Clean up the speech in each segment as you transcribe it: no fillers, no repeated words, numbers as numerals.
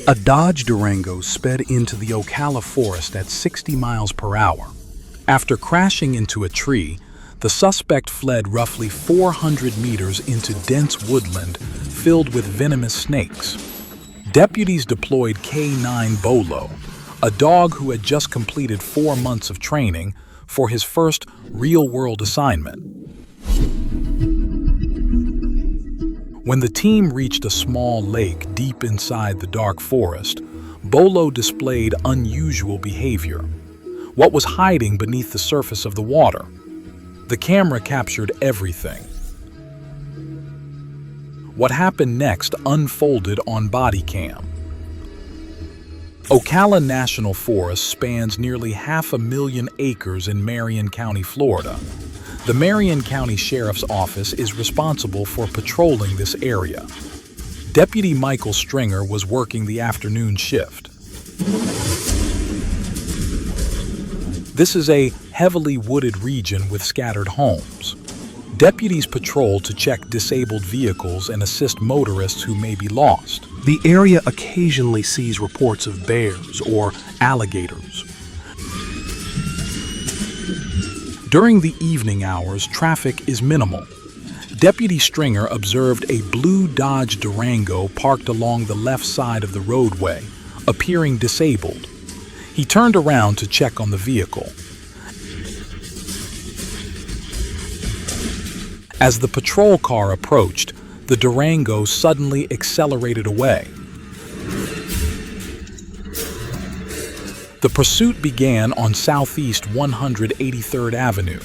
A Dodge Durango sped into the Ocala forest at 60 miles per hour. After crashing into a tree, the suspect fled roughly 400 meters into dense woodland filled with venomous snakes. Deputies deployed K9 Bolo, a dog who had just completed 4 months of training, for his first real-world assignment. When the team reached a small lake deep inside the dark forest, Bolo displayed unusual behavior. What was hiding beneath the surface of the water? The camera captured everything. What happened next unfolded on Bodycam. Ocala National Forest spans nearly 500,000 acres in Marion County, Florida. The Marion County Sheriff's Office is responsible for patrolling this area. Deputy Michael Stringer was working the afternoon shift. This is a heavily wooded region with scattered homes. Deputies patrol to check disabled vehicles and assist motorists who may be lost. The area occasionally sees reports of bears or alligators. During the evening hours, traffic is minimal. Deputy Stringer observed a blue Dodge Durango parked along the left side of the roadway, appearing disabled. He turned around to check on the vehicle. As the patrol car approached, the Durango suddenly accelerated away. The pursuit began on Southeast 183rd Avenue.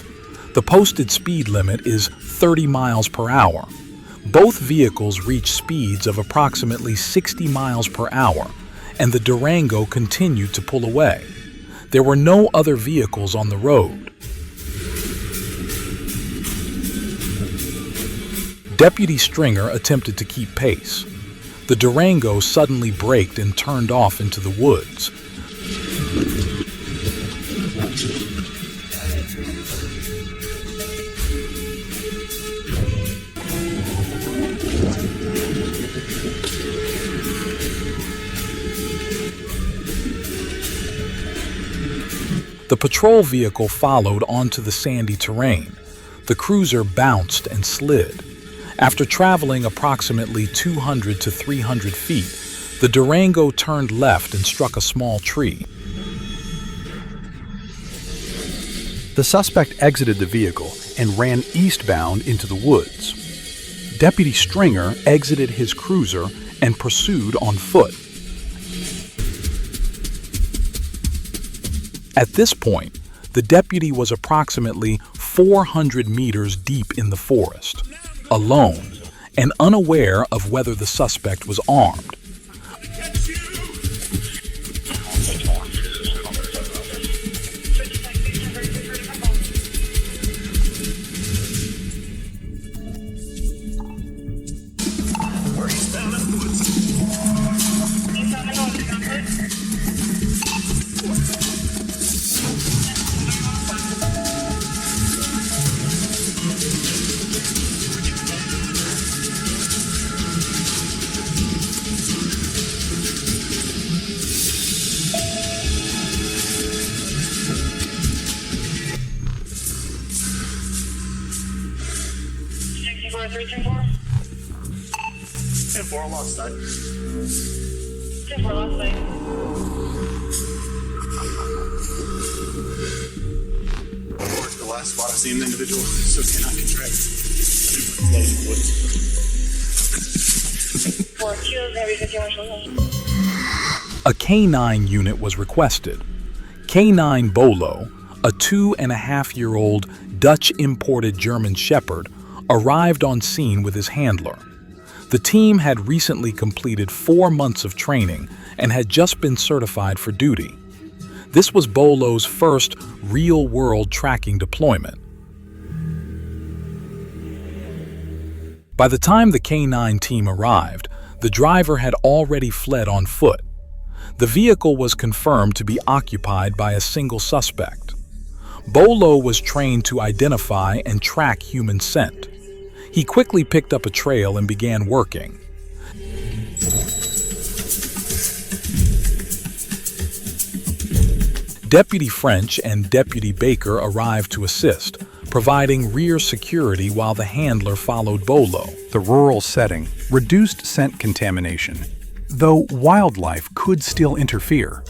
The posted speed limit is 30 miles per hour. Both vehicles reached speeds of approximately 60 miles per hour, and the Durango continued to pull away. There were no other vehicles on the road. Deputy Stringer attempted to keep pace. The Durango suddenly braked and turned off into the woods. The patrol vehicle followed onto the sandy terrain. The cruiser bounced and slid. After traveling approximately 200 to 300 feet, the Durango turned left and struck a small tree. The suspect exited the vehicle and ran eastbound into the woods. Deputy Stringer exited his cruiser and pursued on foot. At this point, the deputy was approximately 400 meters deep in the forest, alone, and unaware of whether the suspect was armed. And 4 lost side. 4 lost side. The last spot I seen the individual, so cannot contract. A K9 unit was requested. K9 Bolo, a 2.5-year-old Dutch imported German Shepherd, arrived on scene with his handler. The team had recently completed 4 months of training and had just been certified for duty. This was Bolo's first real-world tracking deployment. By the time the K9 team arrived, the driver had already fled on foot. The vehicle was confirmed to be occupied by a single suspect. Bolo was trained to identify and track human scent. He quickly picked up a trail and began working. Deputy French and Deputy Baker arrived to assist, providing rear security while the handler followed Bolo. The rural setting reduced scent contamination, though wildlife could still interfere.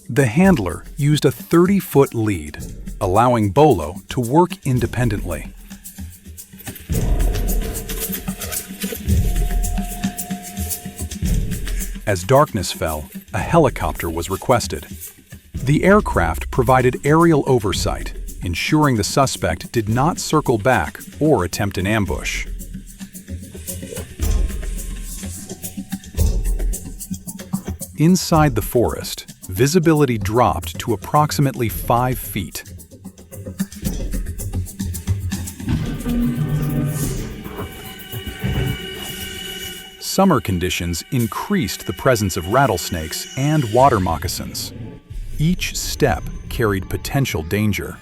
The handler used a 30-foot lead, allowing Bolo to work independently. As darkness fell, a helicopter was requested. The aircraft provided aerial oversight, ensuring the suspect did not circle back or attempt an ambush. Inside the forest, visibility dropped to approximately 5 feet. Summer conditions increased the presence of rattlesnakes and water moccasins. Each step carried potential danger.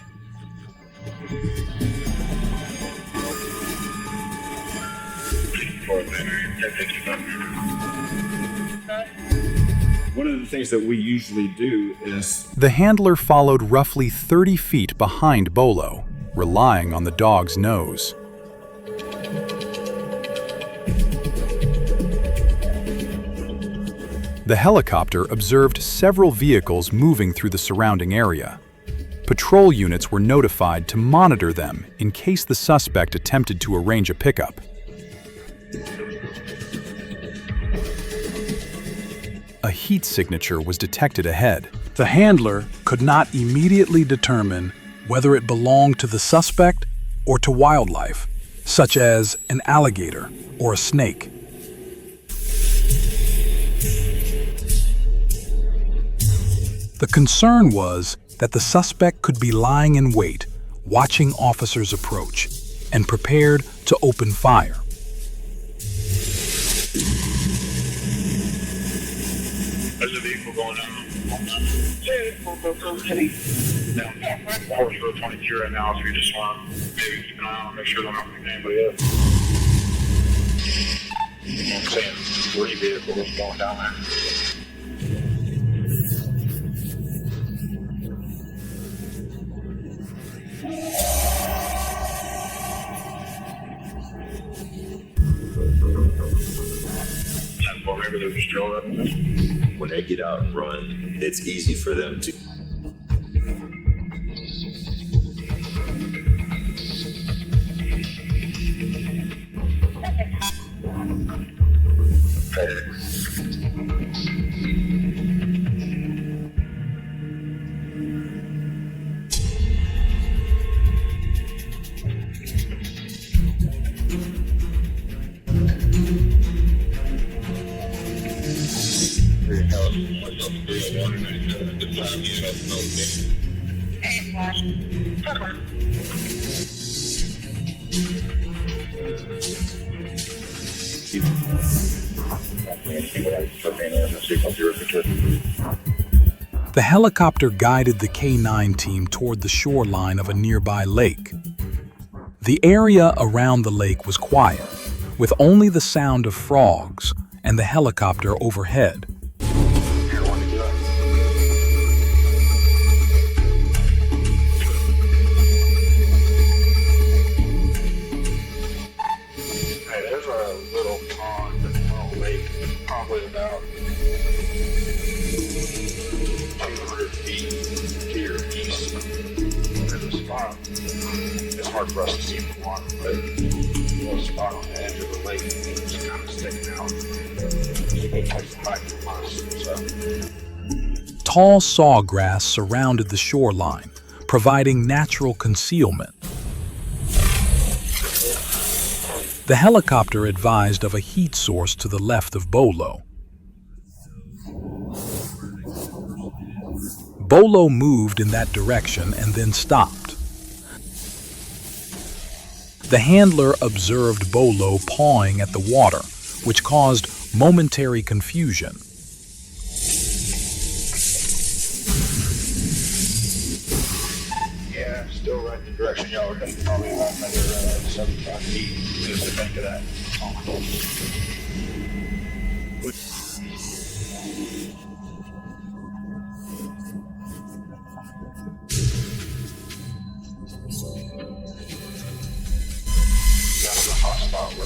One of the things that we usually do is The handler followed roughly 30 feet behind Bolo, relying on the dog's nose. The helicopter observed several vehicles moving through the surrounding area. Patrol units were notified to monitor them in case the suspect attempted to arrange a pickup. A heat signature was detected ahead. The handler could not immediately determine whether it belonged to the suspect or to wildlife, such as an alligator or a snake. The concern was that the suspect could be lying in wait, watching officers approach, and prepared to open fire. there's a vehicle going on. Now, we're 22 right now, so we just want to maybe keep an eye on, make sure they're not looking at anybody else. I'm saying 3 vehicles going down there. Or maybe they're just drilled up. When they get out and run, it's easy for them to. The helicopter guided the K9 team toward the shoreline of a nearby lake. The area around the lake was quiet, with only the sound of frogs and the helicopter overhead. Hey, there's a little pond and a little lake, probably about 200 feet to your east. There's a spot. It's hard for us to see in the water, but a little spot on the edge of the lake that's kind of sticking out. It's a good place to hide from us. So. Tall sawgrass surrounded the shoreline, providing natural concealment. The helicopter advised of a heat source to the left of Bolo. Bolo moved in that direction and then stopped. The handler observed Bolo pawing at the water, which caused momentary confusion. Yeah, still right in the direction y'all were going, probably about another 75 feet just to think of that.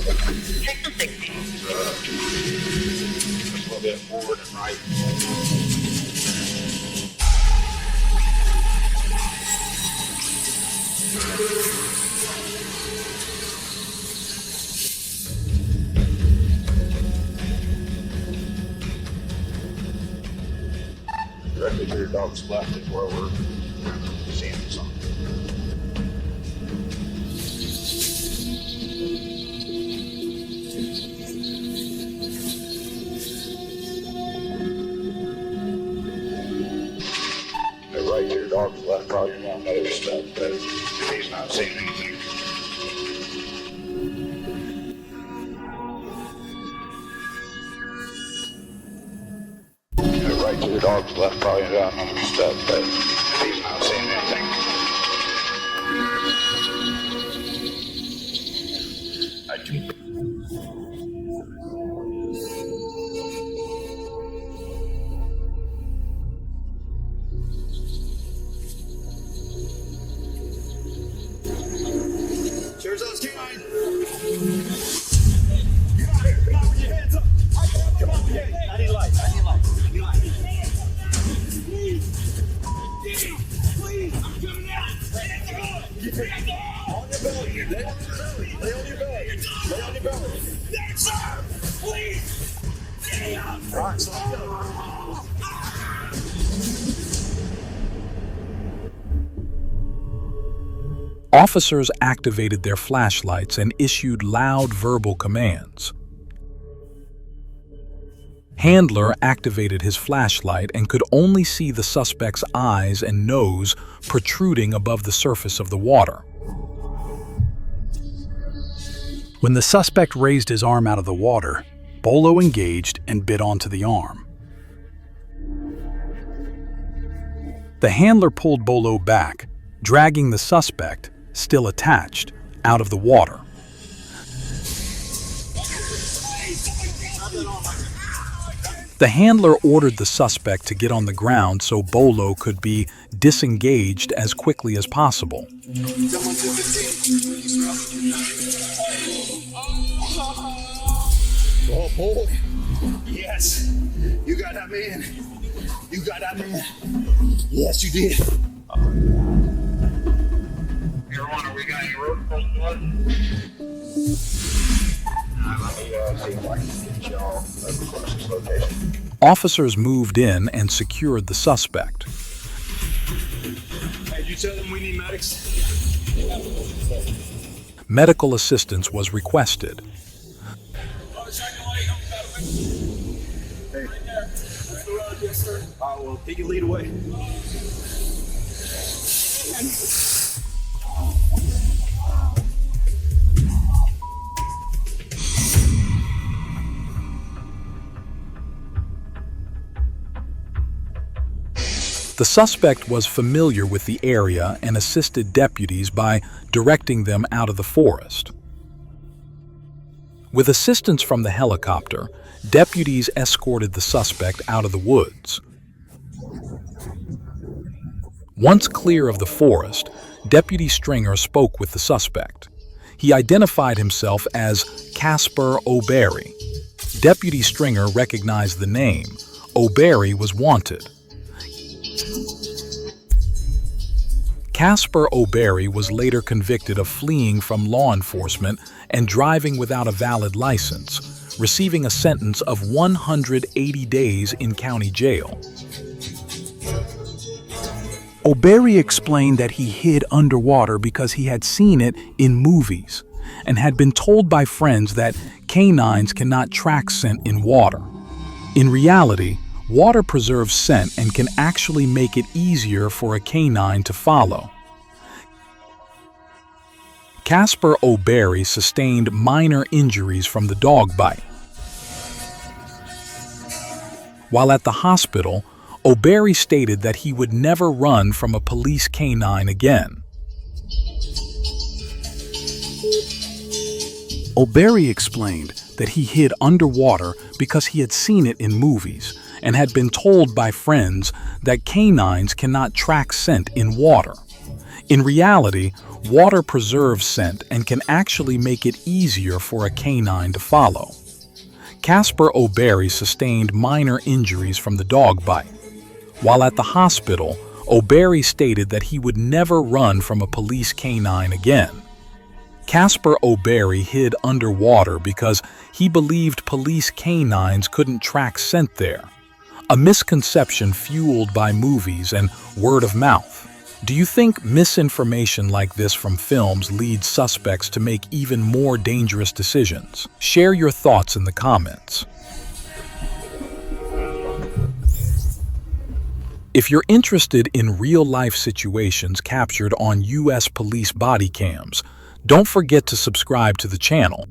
Take the 60. Just a little bit forward and right. Directly to your dog's left is where we're seeing something. Right to your dog's left, probably in another step, but he's not seeing anything. Right to your dog's left, probably in another step, but he's not seeing anything. I do. Cheers, those canine. Get out here. Come on, with your hands up. Come on, I need light. I need light. I need light. Please, I'm coming out. Lay on your belly. Lay on your belly. Lay on your belly. Lay on your belly. That's sir. Please. All right, so let's go. Officers activated their flashlights and issued loud verbal commands. Handler activated his flashlight and could only see the suspect's eyes and nose protruding above the surface of the water. When the suspect raised his arm out of the water, Bolo engaged and bit onto the arm. The handler pulled Bolo back, dragging the suspect, still attached, out of the water. The handler ordered the suspect to get on the ground so Bolo could be disengaged as quickly as possible. Oh, boy. Yes. You got that man. You got that man. Yes, you did. Marijuana, we got any road across the blood? Let me see if I can get y'all across this location. Officers moved in and secured the suspect. Hey, you tell them we need medics? Medical assistance was requested. Hey. Yes, sir. All right, well, he can lead away. The suspect was familiar with the area and assisted deputies by directing them out of the forest. With assistance from the helicopter, deputies escorted the suspect out of the woods. Once clear of the forest, Deputy Stringer spoke with the suspect. He identified himself as Casper O'Berry. Deputy Stringer recognized the name. O'Berry was wanted. Casper O'Berry was later convicted of fleeing from law enforcement and driving without a valid license, receiving a sentence of 180 days in county jail. O'Berry explained that he hid underwater because he had seen it in movies and had been told by friends that canines cannot track scent in water. In reality, water preserves scent and can actually make it easier for a canine to follow. Casper O'Berry sustained minor injuries from the dog bite. While at the hospital, O'Berry stated that he would never run from a police canine again. O'Berry explained that he hid underwater because he had seen it in movies and had been told by friends that canines cannot track scent in water. In reality, Water preserves scent and can actually make it easier for a canine to follow. Casper O'Berry sustained minor injuries from the dog bite. While at the hospital, O'Berry stated that he would never run from a police canine again. Casper O'Berry hid underwater because he believed police canines couldn't track scent there, a misconception fueled by movies and word of mouth. Do you think misinformation like this from films leads suspects to make even more dangerous decisions? Share your thoughts in the comments. If you're interested in real-life situations captured on U.S. police body cams, don't forget to subscribe to the channel.